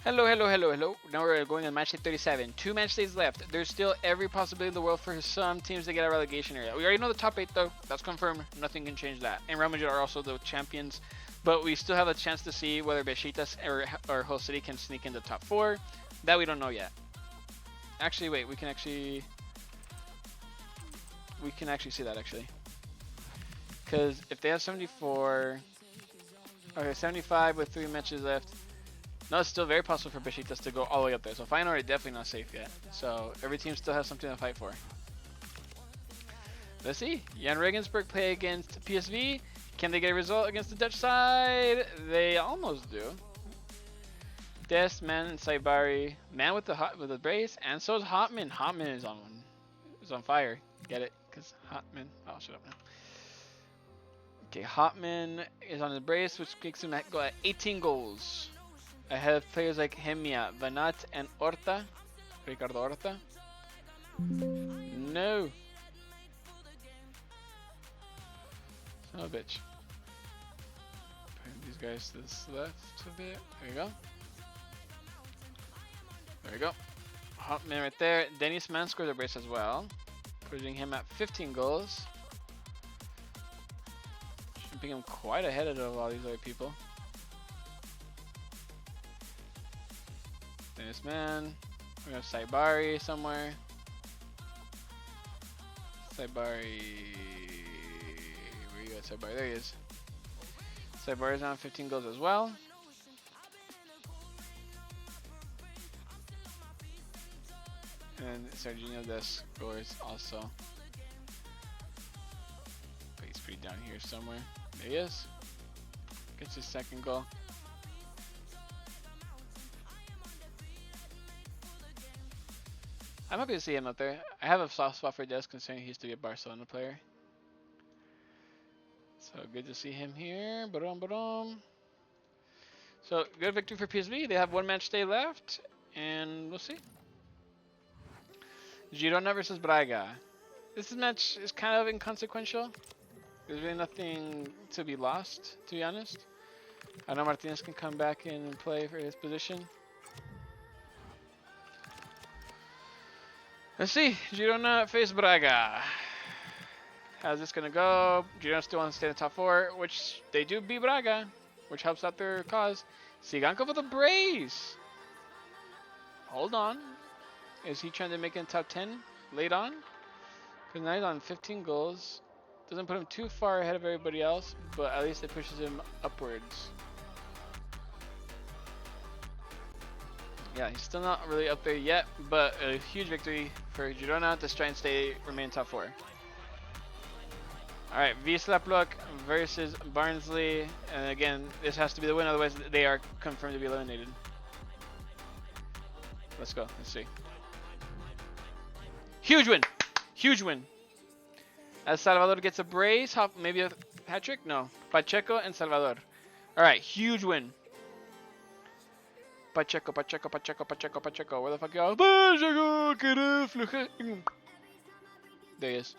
Hello, hello, hello, hello. Now we're going on match day 37. Two match days left. There's still every possibility in the world for some teams to get a relegation area. We already know the top 8 though. That's confirmed. Nothing can change that. And Real Madrid are also the champions. But we still have a chance to see whether Besiktas or Hull City can sneak in the top 4. That we don't know yet. Actually, wait. We can actually see that actually. Because if they have 74... Okay, 75 with 3 matches left. No, it's still very possible for Besiktas to go all the way up there. So Feyenoord are definitely not safe yet. So every team still has something to fight for. Let's see. Jan Regensburg play against PSV. Can they get a result against the Dutch side? They almost do. Dest, Man, and Saibari. Man with the brace, and so is Hotman. Hotman is on fire. Get it? Because Hotman. Oh, shut up now. Okay, Hotman is on the brace, which makes him go at 18 goals. Ahead of players like Hemia, Vanat, and Horta. Ricardo Horta. No. Son of a bitch. Putting these guys to this left a bit. There you go. There we go. Hotman right there. Dennis Mann scored the brace as well, putting him at 15 goals. Jumping him quite ahead of all these other people. Dennis Mann. We have Saibari somewhere. Saibari. Where you at, Saibari? There he is. Saibari's on 15 goals as well. And Serginho Dest scores also. But he's pretty down here somewhere. There he is. Gets his second goal. I'm happy to see him up there. I have a soft spot for Dest considering he used to be a Barcelona player. So good to see him here. Ba-dum. So good victory for PSV. They have one match day left, and we'll see. Girona versus Braga. This match is kind of inconsequential. There's really nothing to be lost, to be honest. I know Martinez can come back in and play for his position. Let's see. Girona face Braga. How's this gonna go? Girona still wants to stay in the top 4, which they do beat Braga, which helps out their cause. Siganko with a brace. Hold on. Is he trying to make it in top 10 late on? Because now he's on 15 goals. Doesn't put him too far ahead of everybody else, but at least it pushes him upwards. Yeah, he's still not really up there yet, but a huge victory for Girona to try and remain top 4. Alright, Wisla Plock versus Barnsley. And again, this has to be the win, otherwise they are confirmed to be eliminated. Let's go, let's see. Huge win! Huge win! As Salvador gets a brace, maybe a hat trick? No. Pacheco and Salvador. Alright, huge win. Pacheco. Where the fuck you are? Pacheco, there he is.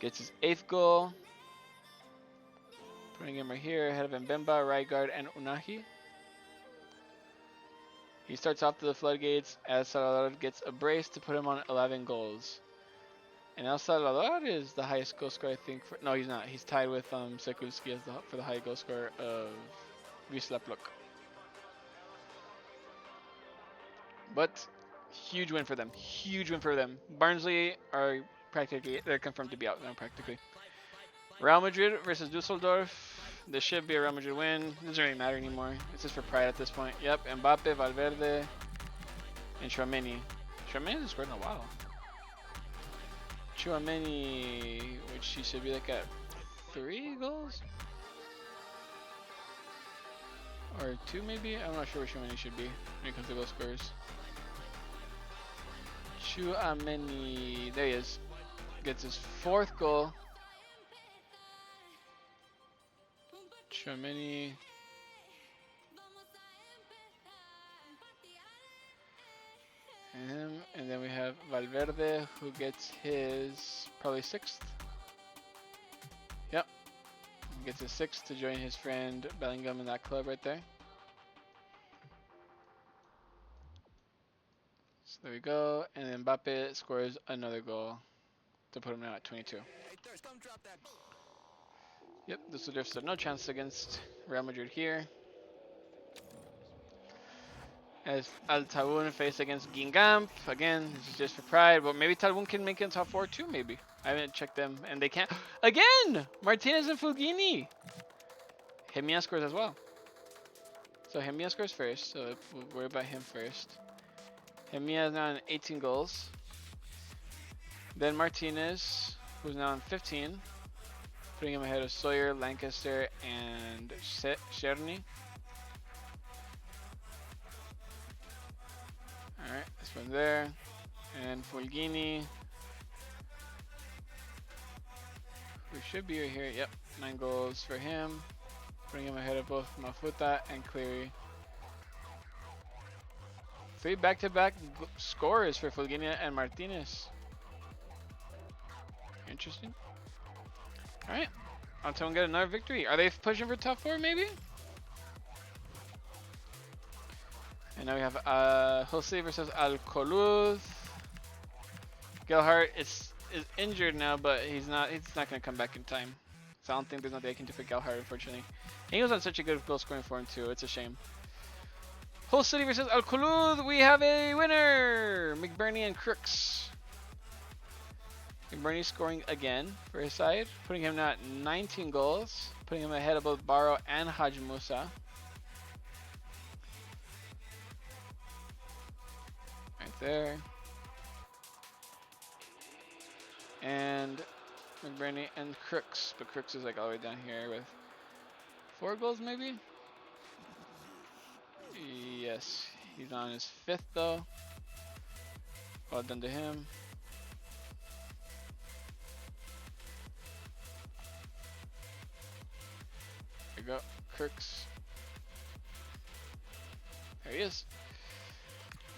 Gets his 8th goal. Putting him right here ahead of Mbemba, Rygaard, and Unahi. He starts off to the floodgates as Salvador gets a brace to put him on 11 goals. And El Salvador is the highest goal scorer, I think. No, he's not. He's tied with Sekulski for the high goal scorer of Wisla Plock. But huge win for them. Huge win for them. Barnsley are they're confirmed to be out now practically. Real Madrid versus Dusseldorf. This should be a Real Madrid win. Doesn't really matter anymore. It's just for pride at this point. Yep, Mbappe, Valverde, and Tchouaméni. Tchouaméni hasn't scored in a while. Tchouaméni, which he should be like at 3 goals? Or 2 maybe? I'm not sure where Tchouaméni should be when it comes to goal scorers. Tchouaméni, there he is. Gets his 4th goal. Tchouaméni. And then we have Valverde, who gets his probably 6th. Yep. Gets his 6th to join his friend Bellingham in that club right there. So there we go. And then Mbappe scores another goal to put him now at 22. Yep, this will so no chance against Real Madrid here. As Al Tawun face against Gingamp. Again, this is just for pride, but maybe Tawun can make it in top 4 too, maybe. I haven't checked them, and they can't. Again! Martinez and Fulgini! Hemia scores as well. So Hemia scores first, so we'll worry about him first. Hemia is now on 18 goals. Then Martinez, who's now on 15. Putting him ahead of Sawyer, Lancaster, and Cherny. Alright, this one there. And Fulgini. We should be right here. Yep, 9 goals for him. Putting him ahead of both Mafuta and Cleary. 3 back-to-back scores for Fulgini and Martinez. Interesting. Alright, until we get another victory. Are they pushing for top 4 maybe? And now we have Jose versus Al-Kholoud. Gelhardt is injured now, but he's not going to come back in time. So I don't think there's nothing I can do for Gelhardt, unfortunately. He was on such a good goal scoring form too. It's a shame. Hull City versus Al-Kholoud. We have a winner. McBurney and Crooks. McBurney scoring again for his side, putting him now at 19 goals, putting him ahead of both Barrow and Haj Musa. Right there. And McBurney and Crooks, but Crooks is like all the way down here with 4 goals maybe? Yes, he's on his 5th though. Well done to him. There we go, Crooks. There he is.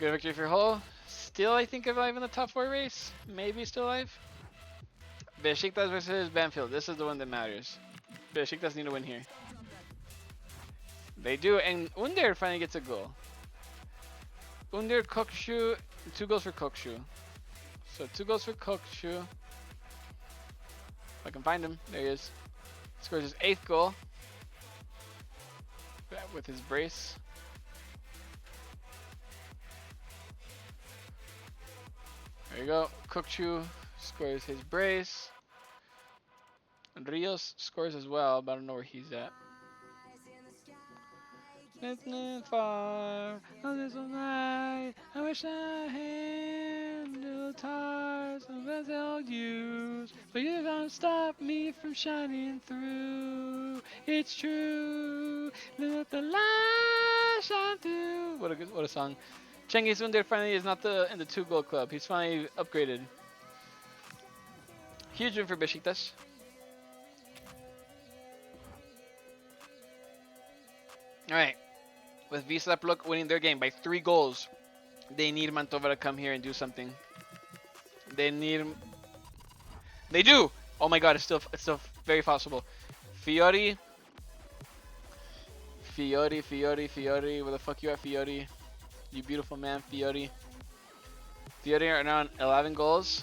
Good victory for Hull. Still, I think, alive in the top 4 race. Maybe still alive. Besiktas versus Banfield. This is the one that matters. Besiktas need to win here. They do, and Under finally gets a goal. Under, Kokshu, 2 goals for Kokshu. So 2 goals for Kokshu. If I can find him, there he is. Scores his 8th goal with his brace. There you go. Kokshu scores his brace. And Rios scores as well, but I don't know where he's at. Listening far on this night, I wish I handled tires and vessel use, but you don't stop me from shining through. It's true, let the light shine through. What a song. Cengiz Under finally is not in the 2-goal club. He's finally upgraded. Huge win for Besiktas. Alright. With Wisla Plock winning their game by 3 goals, they need Mantova to come here and do something. They do! Oh my god, it's still very possible. Fiori. Where the fuck you at, Fiori? You beautiful man, Fiori. Fiori are now on 11 goals.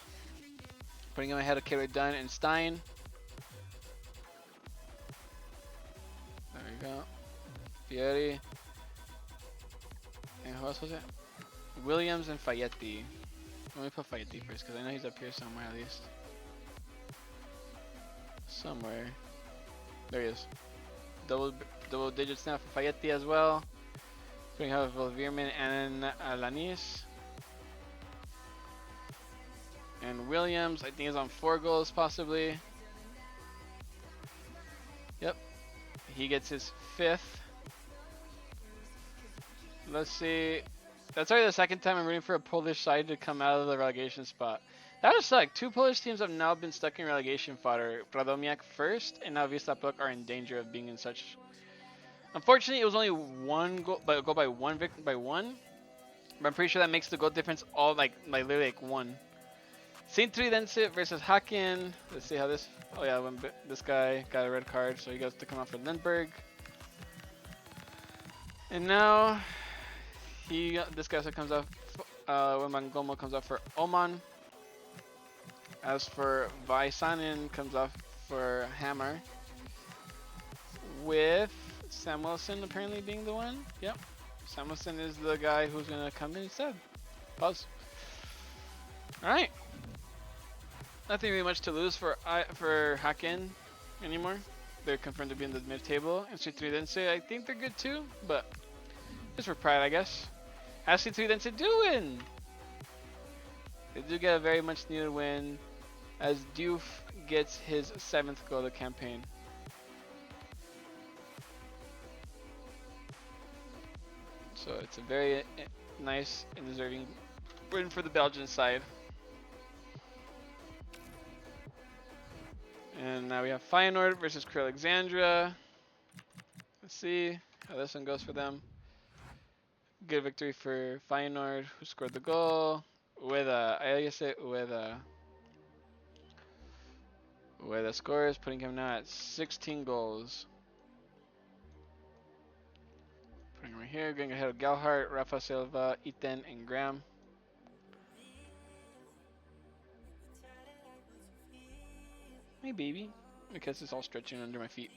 Putting him ahead of Kayla Dunn and Stein. There we go. Fiori. And who else was it? Williams and Fayetti. Let me put Fayetti first, because I know he's up here somewhere at least. Somewhere. There he is. Double digits now for Fayetti as well. Putting out both Veerman and Alanis. And Williams, I think, is on 4 goals possibly. Yep. He gets his 5th. Let's see. That's already the 2nd time I'm rooting for a Polish side to come out of the relegation spot. That would suck. 2 Polish teams have now been stuck in relegation fodder. Radomiak first, and now Wisla Plock are in danger of being in such. Unfortunately, it was only 1 goal, but go by one. But I'm pretty sure that makes the goal difference all like literally like 1. Sintri then sit versus Haken. Let's see how this. Oh yeah, when this guy got a red card, so he gets to come out for Lindbergh. And now this guy also comes out Wembangomo comes off for Oman. As for Vaisanen, comes off for Hammer. With Samuelson apparently being the one. Yep. Samuelson is the guy who's going to come in instead. Pause. Alright. Nothing really much to lose for Haken anymore. They're confirmed to be in the mid-table. And C3 Dense, I think they're good too, but just for pride, I guess. How's C3 Dense doing? They do get a very much needed win as Diouf gets his 7th goal of the campaign. So it's a very nice and deserving win for the Belgian side. And now we have Feyenoord versus Crew Alexandria. Let's see how this one goes for them. Good victory for Feyenoord, who scored the goal. I say Ueda scores, putting him now at 16 goals. Putting him right here, going ahead of Galhart, Rafa Silva, Ethan, and Graham. Hey baby, because it's all stretching under my feet.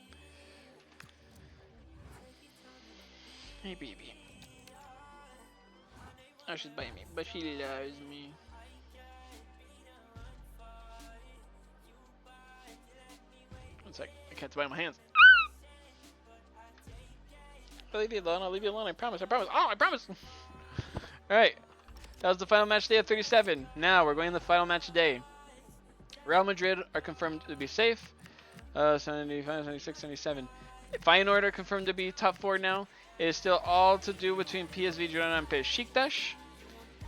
Hey baby. Oh, she's biting me, but she loves me. One sec, I can't bite my hands. I'll leave you alone, I promise. Oh, I promise! Alright, that was the final match day of 37. Now we're going to the final match day. Real Madrid are confirmed to be safe. 75, 76, 77. Feyenoord are confirmed to be top 4 now. It is still all to do between PSV, Girona, and Besiktas.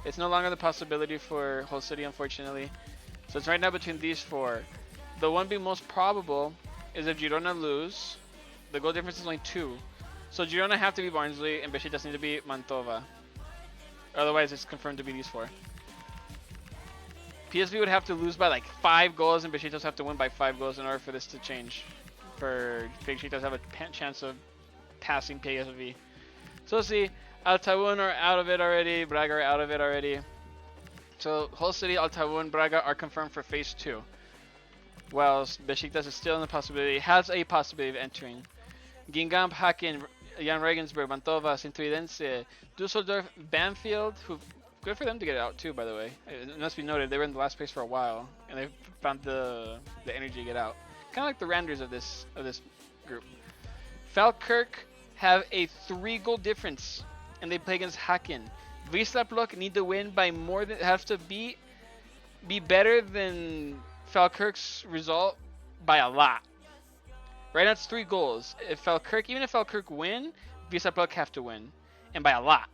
It's no longer the possibility for Hull City, unfortunately. So it's right now between these 4. The one being most probable is if Girona lose. The goal difference is only 2. So Girona have to be Barnsley, and Besiktas need to be Mantova. Otherwise, it's confirmed to be these 4. PSV would have to lose by like 5 goals, and Besiktas have to win by 5 goals in order for this to change. For Besiktas have a chance of passing PSV. So we'll see. Altawun are out of it already. Braga are out of it already. So Hull City, Altawun, Braga are confirmed for phase 2. Whilst Besiktas is still in the possibility, has a possibility of entering. Guingamp, Haken, Jan Regensburg, Mantova, Sint-Truidense, Dusseldorf, Banfield, who good for them to get it out too, by the way. It must be noted, they were in the last place for a while, and they found the energy to get out. Kind of like the Randers of this group. Falkirk have a 3-goal difference, and they play against Haken. Wisla need to win by more than have to be better than Falkirk's result by a lot. Right now it's 3 goals. Even if Falkirk win, Wisla have to win, and by a lot,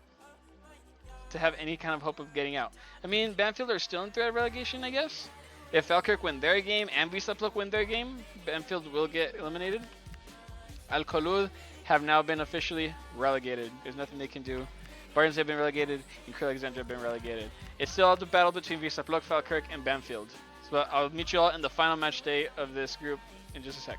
to have any kind of hope of getting out. I mean, Banfield are still in threat of relegation, I guess. If Falkirk win their game and Wisla win their game, Banfield will get eliminated. Al-Kholoud have now been officially relegated. There's nothing they can do. Barnes have been relegated, and Crew Alexandria have been relegated. It's still the battle between Wisla, Falkirk, and Banfield. So I'll meet you all in the final match day of this group in just a sec.